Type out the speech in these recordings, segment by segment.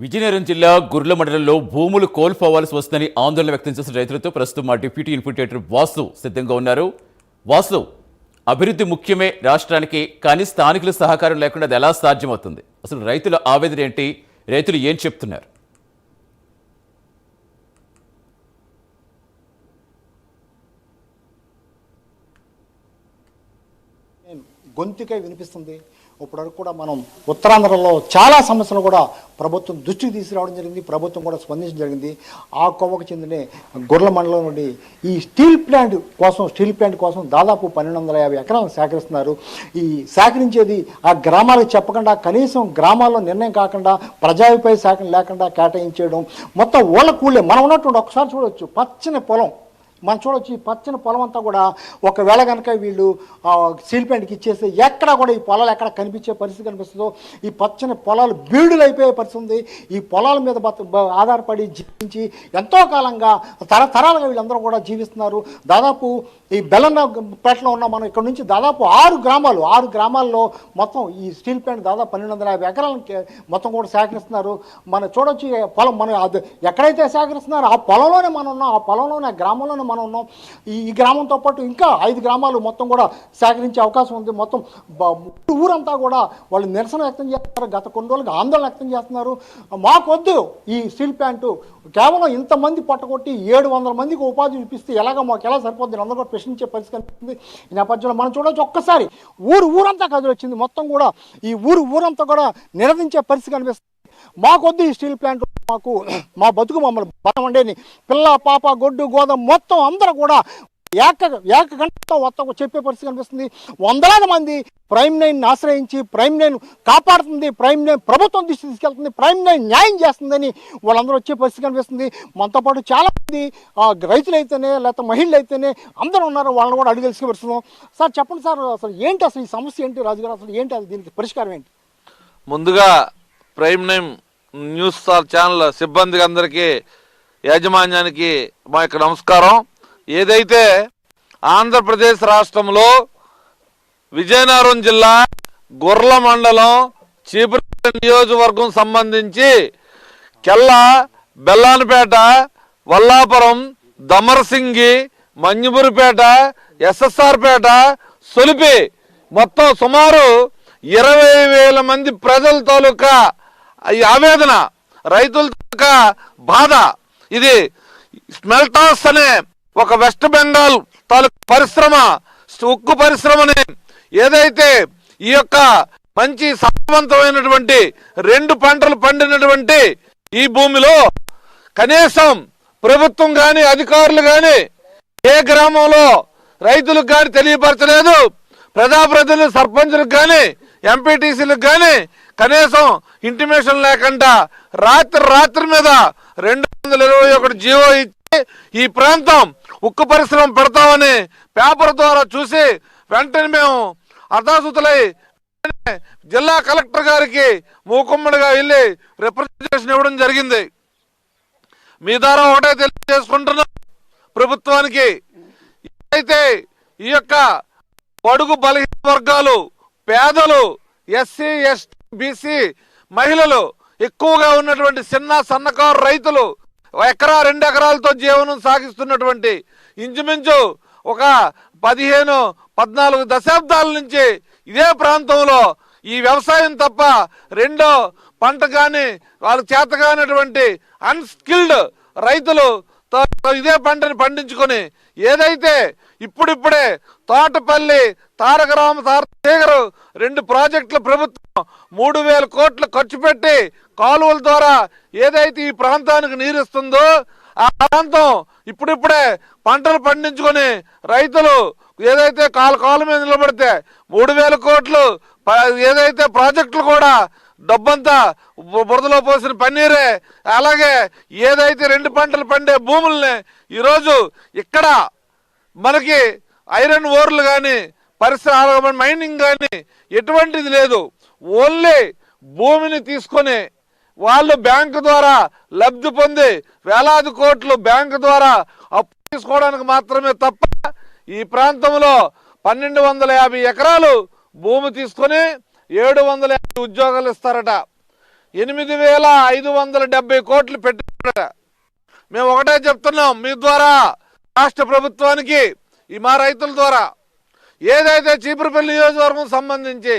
విజయనగరం జిల్లా గుర్ల మండలంలో భూములు కోల్పోవాల్సి వస్తుందని ఆందోళన వ్యక్తం చేసిన రైతులతో ప్రస్తుతం మా డిప్యూటీ ఇన్పుటేటర్ వాసు సిద్ధంగా ఉన్నారు. వాసు, అభివృద్ధి ముఖ్యమే రాష్ట్రానికి, కానీ స్థానికుల సహకారం లేకుండా అది ఎలా సాధ్యమవుతుంది? అసలు రైతుల ఆవేదన ఏంటి? రైతులు ఏం చెప్తున్నారు? గొంతుకై వినిపిస్తుంది. ఇప్పటివరకు కూడా మనం ఉత్తరాంధ్రలో చాలా సమస్యలు కూడా ప్రభుత్వం దృష్టికి తీసుకురావడం జరిగింది. ప్రభుత్వం కూడా స్పందించడం జరిగింది. ఆ కోవకు చెందిన గొర్రెల మండలం నుండి ఈ స్టీల్ ప్లాంట్ కోసం దాదాపు 1250 ఎకరాలు సేకరిస్తున్నారు. ఈ సేకరించేది ఆ గ్రామాలకు చెప్పకుండా, కనీసం గ్రామాల్లో నిర్ణయం కాకుండా, ప్రజాభిప్రాయ సేకరణ లేకుండా కేటాయించేయడం, మొత్తం ఓళ్ళ కూలే. మనం ఉన్నటువంటి ఒకసారి చూడవచ్చు, పచ్చని పొలం మనం చూడవచ్చు. ఈ పచ్చని పొలం అంతా కూడా ఒకవేళ కనుక వీళ్ళు స్టీల్ ప్లాంట్కి ఇచ్చేస్తే ఎక్కడ కూడా ఈ పొలాలు ఎక్కడ కనిపించే పరిస్థితి కనిపిస్తుందో, ఈ పచ్చని పొలాలు బీడులు అయిపోయే పరిస్థితి ఉంది. ఈ పొలాల మీద ఆధారపడి జీవించి ఎంతో కాలంగా తరతరాలుగా వీళ్ళందరూ కూడా జీవిస్తున్నారు. దాదాపు ఈ బెల్లంపేటలో ఉన్న మనం ఇక్కడ నుంచి దాదాపు 6 గ్రామాల్లో మొత్తం ఈ స్టీల్ ప్లాంట్ దాదాపు 1250 ఎకరాలకి మొత్తం కూడా సేకరిస్తున్నారు. మనం చూడవచ్చు పొలం, మనం ఎక్కడైతే సేకరిస్తున్నారో ఆ పొలంలోనే మనం ఉన్నాం, ఆ పొలంలోనే గ్రామంలోనే మనం ఉన్నాం. ఈ గ్రామంతో పాటు ఇంకా 5 గ్రామాలు మొత్తం కూడా సేకరించే అవకాశం ఉంది. మొత్తం ఊరంతా కూడా వాళ్ళు నిరసన వ్యక్తం చేస్తున్నారు. గత కొన్ని రోజులుగా ఆందోళన వ్యక్తం చేస్తున్నారు. మాకొద్దు ఈ స్టీల్ ప్లాంటు, కేవలం ఇంతమంది పట్టకొట్టి 700 మందికి ఉపాధి చూపిస్తే మాకు ఎలా సరిపోద్ది? అందరూ కూడా ప్రశ్నించే పరిస్థితి కనిపిస్తుంది. ఈ నేపథ్యంలో మనం చూడవచ్చు, ఒక్కసారి ఊరంతా కదిలి వచ్చింది. మొత్తం కూడా ఈ ఊరంతా కూడా నిరదించే పరిస్థితి కనిపిస్తుంది. మాకొద్దు ఈ స్టీల్ ప్లాంట్, మా బతుకు మమ్మల్ని బతమండేని, పిల్ల పాప గొడ్డు గోధుమ మొత్తం అందరూ కూడా ఏక గంటతో చెప్పే పరిస్థితి కనిపిస్తుంది. వందలాది మంది ప్రైమ్ 9 ఆశ్రయించి ప్రైమ్ 9 కాపాడుతుంది, ప్రైమ్ 9 ప్రభుత్వం దృష్టి తీసుకెళ్తుంది, ప్రైమ్ 9 న్యాయం చేస్తుందని వాళ్ళందరూ వచ్చే పరిస్థితి కనిపిస్తుంది. మనతో పాటు చాలా మంది రైతులైతేనే లేకపోతే మహిళలు అయితేనే అందరూ ఉన్నారు. వాళ్ళని కూడా అడిగి తెలుసుకున్నాం. సార్ చెప్పండి సార్, అసలు ఏంటి అసలు ఈ సమస్య ఏంటి? రాజుగారు, అసలు ఏంటి అది, దీనికి పరిష్కారం ఏంటి? ముందుగా ప్రైమ్ 9 న్యూస్ ఛానల్ సిబ్బందికి అందరికీ, యాజమాన్యానికి మా యొక్క నమస్కారం. ఏదైతే ఆంధ్రప్రదేశ్ రాష్ట్రంలో విజయనగరం జిల్లా గుర్ల మండలం చీపురుపేట నియోజకవర్గం సంబంధించి కెల్ల, బెల్లానపేట, వల్లాపురం, దమరసింగి, మంజుమూరిపేట, SSR పేట, సొలిపి మొత్తం సుమారు 20,000 మంది ప్రజల తాలూకా ఈ ఆవేదన, రైతుల తాలూకా బాధ. ఇది స్మెల్టాస్ అనే ఒక వెస్ట్ బెంగాల్ తాలూకా పరిశ్రమ, ఉక్కు పరిశ్రమని ఏదైతే ఈ యొక్క మంచి సారవంతమైనటువంటి 2 పంటలు పండినటువంటి ఈ భూమిలో కనీసం ప్రభుత్వం కానీ అధికారులు కానీ ఏ గ్రామంలో రైతులకు కానీ తెలియపరచలేదు. ప్రజాప్రతినిధులు, సర్పంచులకు కానీ ఎంపీటీసీలకు కానీ కనీసం ఇంటిమేషన్ లేకుండా రాత్రి మీద 221 జీవో ఇచ్చి ఈ ప్రాంతం ఉక్కు పరిశ్రమ పెడతామని పేపర్ ద్వారా చూసి వెంటనే మేము అర్ధాసుతులై జిల్లా కలెక్టర్ గారికి మూకుమ్మడిగా వెళ్ళి రిప్రజెంటేషన్ ఇవ్వడం జరిగింది. మీ ద్వారా ఒకటే తెలియజేసుకుంటున్నాం ప్రభుత్వానికి, అయితే ఈ యొక్క బడుగు బలహీన వర్గాలు, పేదలు, SC, ST, BC మహిళలు, ఎక్కువగా ఉన్నటువంటి చిన్న సన్నకారు రైతులు, 1-2 ఎకరాలతో జీవనం సాగిస్తున్నటువంటి ఇంచుమించు ఒక 15-14 దశాబ్దాల నుంచి ఇదే ప్రాంతంలో ఈ వ్యవసాయం తప్ప రెండో పంట కానీ వాళ్ళకి చేతగానటువంటి అన్స్కిల్డ్ రైతులు ఇదే పంటని పండించుకొని, ఏదైతే ఇప్పుడిప్పుడే తోటపల్లి, తారకరామ, తారశేఖరు 2 ప్రాజెక్టులు ప్రభుత్వం 3,000 కోట్లు ఖర్చు పెట్టి కాలువల ద్వారా ఏదైతే ఈ ప్రాంతానికి నీరిస్తుందో, ఆ ప్రాంతం ఇప్పుడిప్పుడే పంటలు పండించుకొని రైతులు ఏదైతే కాలు మీద నిలబడితే 3,000 కోట్లు ఏదైతే ప్రాజెక్టులు కూడా డబ్బంతా బురదలో పోసిన పన్నీరే. అలాగే ఏదైతే 2 పంటలు పండే భూముల్ని ఈరోజు ఇక్కడ మనకి ఐరన్ ఓర్లు కానీ పరిశ్రమ మైనింగ్ కానీ ఎటువంటిది లేదు. ఓన్లీ భూమిని తీసుకొని వాళ్ళు బ్యాంకు ద్వారా లబ్ధి పొంది వేలాది కోట్లు బ్యాంకు ద్వారా అప్పు తీసుకోవడానికి మాత్రమే తప్ప ఈ ప్రాంతంలో 1,250 ఎకరాలు భూమి తీసుకొని 750 ఉద్యోగాలు ఇస్తారట. 8,570 కోట్లు పెట్టారట. మేము ఒకటే చెప్తున్నాం మీ ద్వారా రాష్ట్ర ప్రభుత్వానికి, ఈ మా రైతుల ద్వారా, ఏదైతే చీపురుపల్లి నియోజకవర్గం సంబంధించి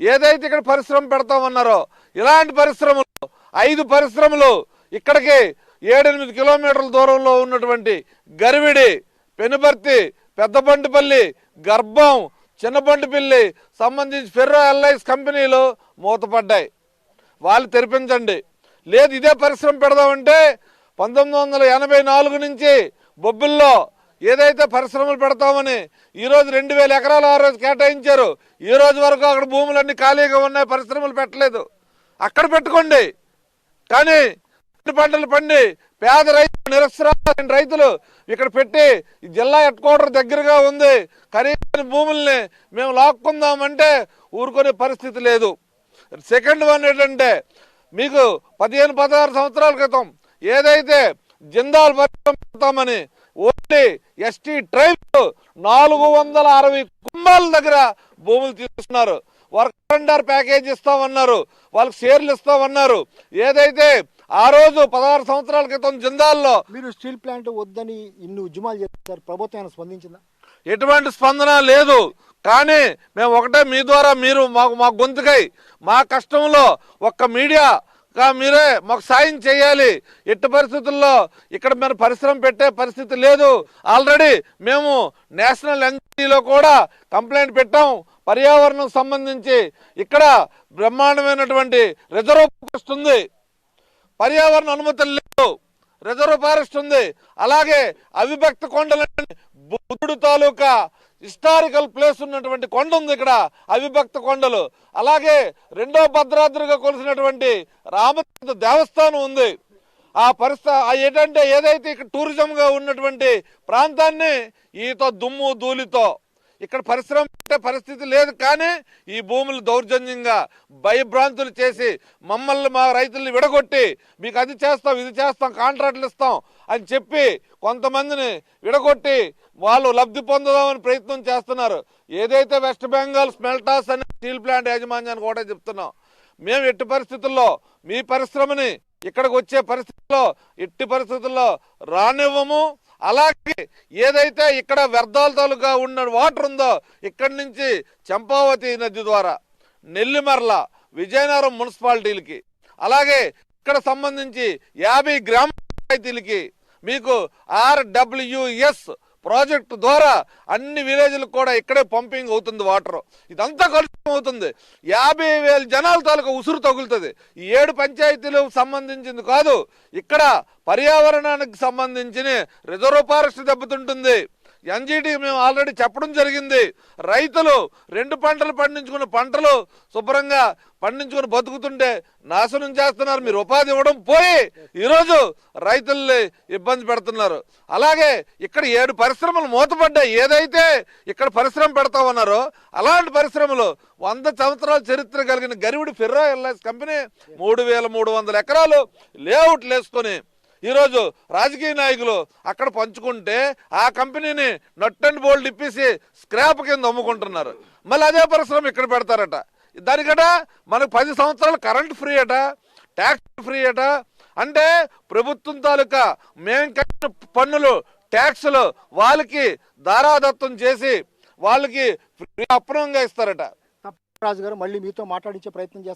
ఏదైతే ఇక్కడ పరిశ్రమ పెడతామన్నారో ఇలాంటి పరిశ్రమలు 5 పరిశ్రమలు ఇక్కడికి 7-8 కిలోమీటర్ల దూరంలో ఉన్నటువంటి గరివిడి, పెనుబర్తి, పెద్దబండిపల్లి, గర్భం, చిన్నబండిపల్లి సంబంధించి ఫెర్రో ఎల్ఐస్ కంపెనీలు మూతపడ్డాయి. వాళ్ళు తెరిపించండి. లేదు ఇదే పరిశ్రమ పెడదామంటే 1984 నుంచి బొబ్బిల్లో ఏదైతే పరిశ్రమలు పెడతామని ఈరోజు 2,000 ఎకరాలు ఆ రోజు కేటాయించారు. ఈ రోజు వరకు అక్కడ భూములన్నీ ఖాళీగా ఉన్నాయి, పరిశ్రమలు పెట్టలేదు. అక్కడ పెట్టుకోండి. కానీ పంటలు పండి పేద రైతులు, నిరక్షరాస్యులైన రైతులు ఇక్కడ పెట్టి ఈ జిల్లా హెడ్ క్వార్టర్ దగ్గరగా ఉంది, ఖరీదైన భూముల్ని మేము లాక్కుందామంటే ఊరుకునే పరిస్థితి లేదు. సెకండ్ వన్ ఏంటంటే, మీకు 15-16 సంవత్సరాల క్రితం ఏదైతే జిందాల్ పరిశ్రమ పెడతామని ఓన్లీ ఎస్టీ ట్రైబ్ 460 కుటుంబాల దగ్గర భూములు తీసుకున్నారు. వర్క్ అండర్ ప్యాకేజ్ ఇస్తామన్నారు, వాళ్ళకి షేర్లు ఇస్తామన్నారు. ఏదైతే ఆ రోజు 16 సంవత్సరాల క్రితం జిందాల్లో మీరు స్టీల్ ప్లాంట్ వద్దని ఇన్ని ఉద్యమాలు చేస్తారు, ప్రభుత్వం ఏమైనా స్పందించిందా? ఎటువంటి స్పందన లేదు. కానీ మేము ఒకటే మీ ద్వారా మీరు మా గొంతుకై మా కష్టంలో ఒక్క మీడియాగా మీరే మాకు సాయం చేయాలి. ఎట్టి పరిస్థితుల్లో ఇక్కడ మేము పరిశ్రమ పెట్టే పరిస్థితి లేదు. ఆల్రెడీ మేము నేషనల్ ఎన్జిఓలో కూడా కంప్లైంట్ పెట్టాం. పర్యావరణం సంబంధించి ఇక్కడ బ్రహ్మాండమైనటువంటి రిజర్వ్ ఫారెస్ట్ ఉంది, పర్యావరణ అనుమతులు లేవు, రిజర్వ్ ఫారెస్ట్ ఉంది. అలాగే అవిభక్త కొండలని బుద్ధుడు తాలూకా హిస్టారికల్ ప్లేస్ ఉన్నటువంటి కొండ ఉంది ఇక్కడ, అవిభక్త కొండలు. అలాగే రెండో భద్రాద్రిగా కొలిసినటువంటి రామతీర్థ దేవస్థానం ఉంది. ఆ ఏంటంటే ఏదైతే ఇక్కడ టూరిజంగా ఉన్నటువంటి ప్రాంతాన్ని ఈతో దుమ్ము ధూళితో ఇక్కడ పరిశ్రమ పెట్టే పరిస్థితి లేదు. కానీ ఈ భూములు దౌర్జన్యంగా భయభ్రాంతులు చేసి మమ్మల్ని, మా రైతుల్ని విడగొట్టి మీకు అది చేస్తాం, ఇది చేస్తాం, కాంట్రాక్టులు ఇస్తాం అని చెప్పి కొంతమందిని విడగొట్టి వాళ్ళు లబ్ధి పొందుదామని ప్రయత్నం చేస్తున్నారు. ఏదైతే వెస్ట్ బెంగాల్ స్మెల్టాస్ అనే స్టీల్ ప్లాంట్ యాజమాన్యాన్ని కూడా చెప్తున్నాం, మేము ఎట్టి పరిస్థితుల్లో మీ పరిశ్రమని ఇక్కడికి వచ్చే పరిస్థితుల్లో ఎట్టి పరిస్థితుల్లో రానివ్వము. అలాగే ఏదైతే ఇక్కడ వ్యర్థాల తాలూకా ఉన్న వాటర్ ఉందో ఇక్కడి నుంచి చంపావతి నది ద్వారా నెల్లిమర్ల, విజయనగరం మున్సిపాలిటీలకి, అలాగే ఇక్కడ సంబంధించి 50 గ్రామ పంచాయతీలకి మీకు RWS ప్రాజెక్టు ద్వారా అన్ని విలేజ్లకు కూడా ఇక్కడే పంపింగ్ అవుతుంది వాటర్. ఇదంతా కలుషితం అవుతుంది. 50,000 జనాల తాలూకా ఉసురు తగులుతుంది. ఈ 7 పంచాయతీలకు సంబంధించింది కాదు, ఇక్కడ పర్యావరణానికి సంబంధించిన రిజర్వ్ ఫారెస్ట్ దెబ్బతింటుంది. ఎన్జిటి మేము ఆల్రెడీ చెప్పడం జరిగింది. రైతులు 2 పంటలు పండించుకున్న పంటలు శుభ్రంగా పండించుకుని బతుకుతుంటే నాశనం చేస్తున్నారు. మీరు ఉపాధి ఇవ్వడం పోయి ఈరోజు రైతుల్ని ఇబ్బంది పెడుతున్నారు. అలాగే ఇక్కడ 7 పరిశ్రమలు మూతపడ్డాయి. ఏదైతే ఇక్కడ పరిశ్రమ పెడతామన్నారో అలాంటి పరిశ్రమలు 100 సంవత్సరాల చరిత్ర కలిగిన గరివిడి ఫెర్రో ఎల్ఐస్ కంపెనీ 3,300 ఎకరాలు లేఅవుట్లు వేసుకొని ఈరోజు రాజకీయ నాయకులు అక్కడ పంచుకుంటే ఆ కంపెనీని నట్ అండ్ బోల్డ్ ఇప్పేసి స్క్రాప్ కింద అమ్ముకుంటున్నారు. మళ్ళీ అదే పరిశ్రమ ఇక్కడ పెడతారట. దానికట మనకు 10 సంవత్సరాలు కరెంట్ ఫ్రీ అట, ట్యాక్స్ ఫ్రీ అట. అంటే ప్రభుత్వం తాలూకా మేము కట్టిన పన్నులు, ట్యాక్సులు వాళ్ళకి దారాదత్తం చేసి వాళ్ళకి ఫ్రీ అప్రమంగా ఇస్తారట. రాజు గారు మళ్ళీ మీతో మాట్లాడించే ప్రయత్నం చేస్తారు.